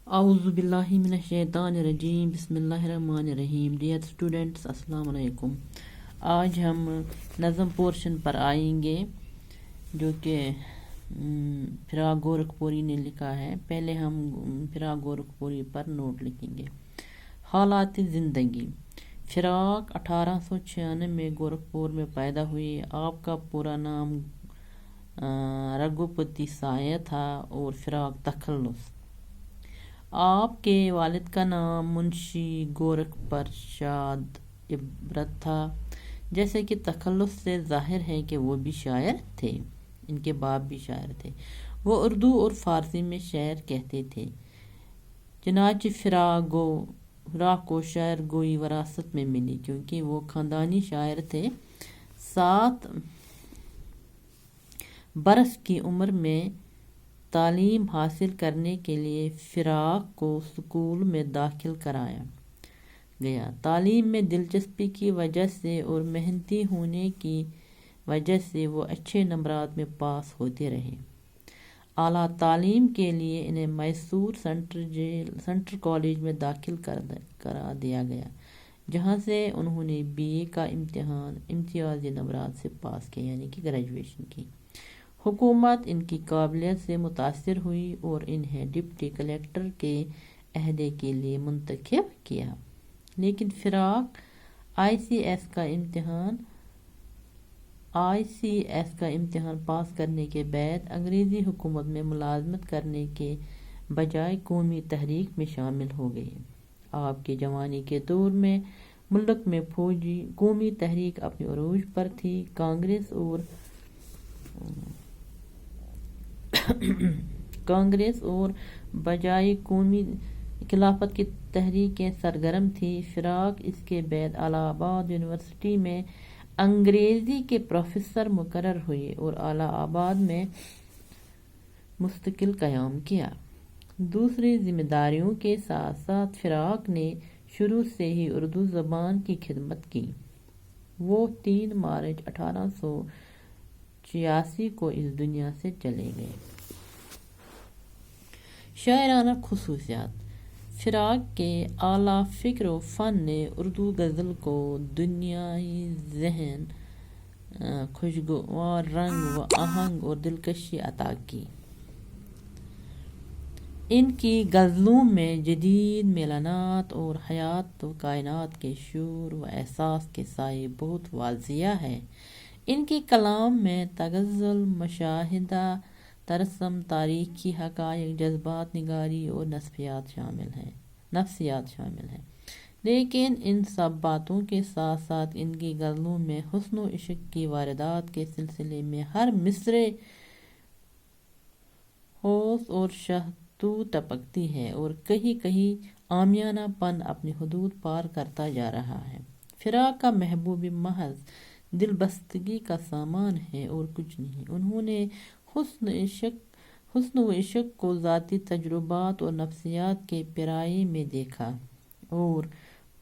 اعوذ باللہ من الشیطان الرجیم بسم اللہ الرحمن الرحیم. ڈیئر اسٹوڈنٹس السلام علیکم. آج ہم نظم پورشن پر آئیں گے جو کہ فراق گورکھپوری نے لکھا ہے. پہلے ہم فراق گورکھپوری پر نوٹ لکھیں گے. حالات زندگی. فراق 1896 میں گورکھپور میں پیدا ہوئی. آپ کا پورا نام رگھوپتی سایہ تھا اور فراق تخلص. آپ کے والد کا نام منشی گورکھ پرساد عبرت تھا. جیسے کہ تخلص سے ظاہر ہے کہ وہ بھی شاعر تھے. ان کے باپ بھی شاعر تھے. وہ اردو اور فارسی میں شعر کہتے تھے. چنانچہ فراق کو شاعر گوئی وراثت میں ملی کیونکہ وہ خاندانی شاعر تھے. 7 برس کی عمر میں تعلیم حاصل کرنے کے لیے فراق کو اسکول میں داخل کرایا گیا. تعلیم میں دلچسپی کی وجہ سے اور محنتی ہونے کی وجہ سے وہ اچھے نمبرات میں پاس ہوتے رہے. اعلیٰ تعلیم کے لیے انہیں میسور سینٹرل کالج میں داخل کرا دیا گیا جہاں سے انہوں نے BA کا امتحان امتیازی نمبرات سے پاس کیا یعنی کہ گریجویشن کی. حکومت ان کی قابلیت سے متاثر ہوئی اور انہیں ڈپٹی کلکٹر کے عہدے کے لیے منتخب کیا. لیکن فراق ICS کا امتحان پاس کرنے کے بعد انگریزی حکومت میں ملازمت کرنے کے بجائے قومی تحریک میں شامل ہو گئے. آپ کی جوانی کے دور میں ملک میں قومی تحریک اپنے عروج پر تھی. کانگریس اور بجائے قومی خلافت کی تحریکیں سرگرم تھی. فراق اس کے بعد الہ آباد یونیورسٹی میں انگریزی کے پروفیسر مقرر ہوئے اور الہ آباد میں مستقل قیام کیا. دوسری ذمہ داریوں کے ساتھ ساتھ فراق نے شروع سے ہی اردو زبان کی خدمت کی. وہ 3 مارچ 1886 کو اس دنیا سے چلے گئے. شاعرانہ خصوصیات. فراق کے اعلیٰ فکر و فن نے اردو غزل کو دنیائی ذہن، خوشگوار رنگ و آہنگ اور دلکشی عطا کی. ان کی غزلوں میں جدید میلانات اور حیات و کائنات کے شعور و احساس کے سائے بہت واضح ہے. ان کے کلام میں تغزل، مشاہدہ، ترسم، تاریخی حقائق، جذبات نگاری اور نفسیات شامل ہیں. لیکن ان سب باتوں کے ساتھ ساتھ ان کی غزلوں میں حسن و عشق کی واردات کے سلسلے میں ہر مصرعے ہوش اور شہتوت ٹپکتی ہے اور کہیں عامیانہ پن اپنی حدود پار کرتا جا رہا ہے. فراق کا محبوب محض دل بستگی کا سامان ہے اور کچھ نہیں. انہوں نے حسن و عشق کو ذاتی تجربات اور نفسیات کے پیرائی میں دیکھا اور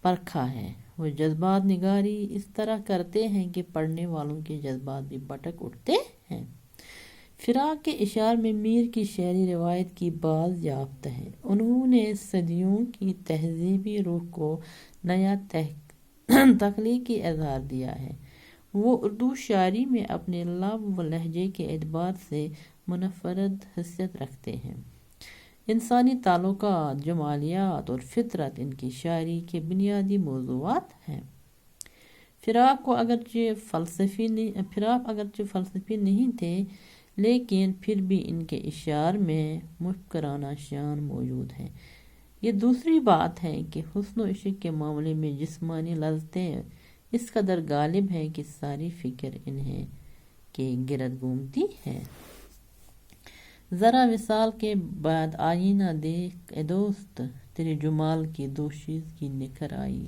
پرکھا ہے. وہ جذبات نگاری اس طرح کرتے ہیں کہ پڑھنے والوں کے جذبات بھی بھٹک اٹھتے ہیں. فراق کے اشعار میں میر کی شعری روایت کی باز یافت ہے. انہوں نے صدیوں کی تہذیبی روح کو نیا تخلیقی اظہار دیا ہے. وہ اردو شاعری میں اپنے لب و لہجے کے اعتبار سے منفرد حیثیت رکھتے ہیں. انسانی تعلقات، جمالیات اور فطرت ان کی شاعری کے بنیادی موضوعات ہیں. فراق اگرچہ فلسفی نہیں تھے لیکن پھر بھی ان کے اشعار میں مفکرانہ شان موجود ہے. یہ دوسری بات ہے کہ حسن و عشق کے معاملے میں جسمانی لذتیں اس قدر غالب ہیں کہ ساری فکر انہیں کے گرد گھومتی ہے. ذرا وصال کے بعد آئینہ دیکھ اے دوست، تیرے جمال کی دوشیزگی نکھر آئی.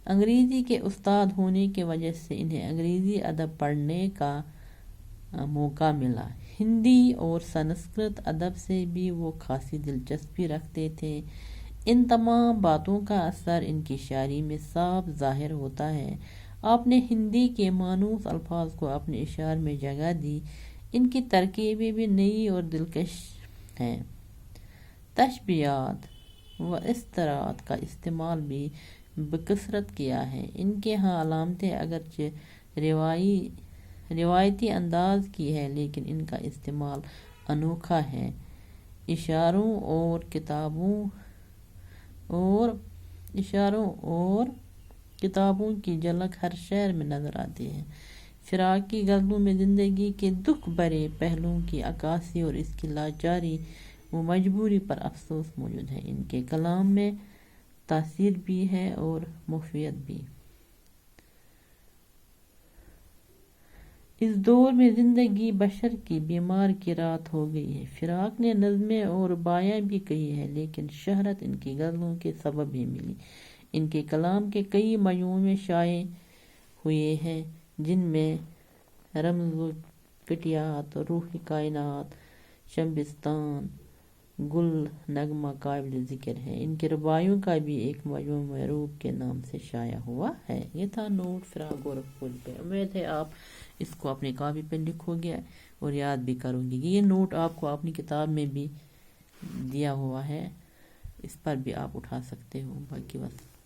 انگریزی کے استاد ہونے کی وجہ سے انہیں انگریزی ادب پڑھنے کا موقع ملا. ہندی اور سنسکرت ادب سے بھی وہ خاصی دلچسپی رکھتے تھے. ان تمام باتوں کا اثر ان کی شاعری میں صاف ظاہر ہوتا ہے. آپ نے ہندی کے مانوس الفاظ کو اپنے اشعار میں جگہ دی. ان کی ترکیبیں بھی نئی اور دلکش ہیں. تشبیہات و استعارات کا استعمال بھی بکثرت کیا ہے۔ ان کے ہاں علامتیں اگرچہ روایتی انداز کی ہے لیکن ان کا استعمال انوکھا ہے۔ اشاروں اور کتابوں کی جھلک ہر شعر میں نظر آتی ہے۔ فراق کی غزلوں میں زندگی کے دکھ بھرے پہلوؤں کی عکاسی اور اس کی لاچاری و مجبوری پر افسوس موجود ہے۔ ان کے کلام میں تاثیر بھی ہے اور مفید بھی۔ اس دور میں زندگی بشر کی بیمار کی رات ہو گئی ہے۔ فراق نے نظمیں اور بایاں بھی کہی ہیں لیکن شہرت ان کی غزلوں کے سبب ہی ملی۔ ان کے کلام کے کئی مجموعے شائع ہوئے ہیں جن میں رمز و کٹیات، روح کائنات، شبستان، گل نغمہ قابل ذکر ہے۔ ان کی رباعیوں کا بھی ایک مجموعہ محروب کے نام سے شائع ہوا ہے۔ یہ تھا نوٹ فراق گورکھپوری پہ۔ امید ہے آپ اس کو اپنی کاپی پہ لکھو گے اور یاد بھی کرو گے۔ یہ نوٹ آپ کو اپنی کتاب میں بھی دیا ہوا ہے، اس پر بھی آپ اٹھا سکتے ہو۔ باقی بس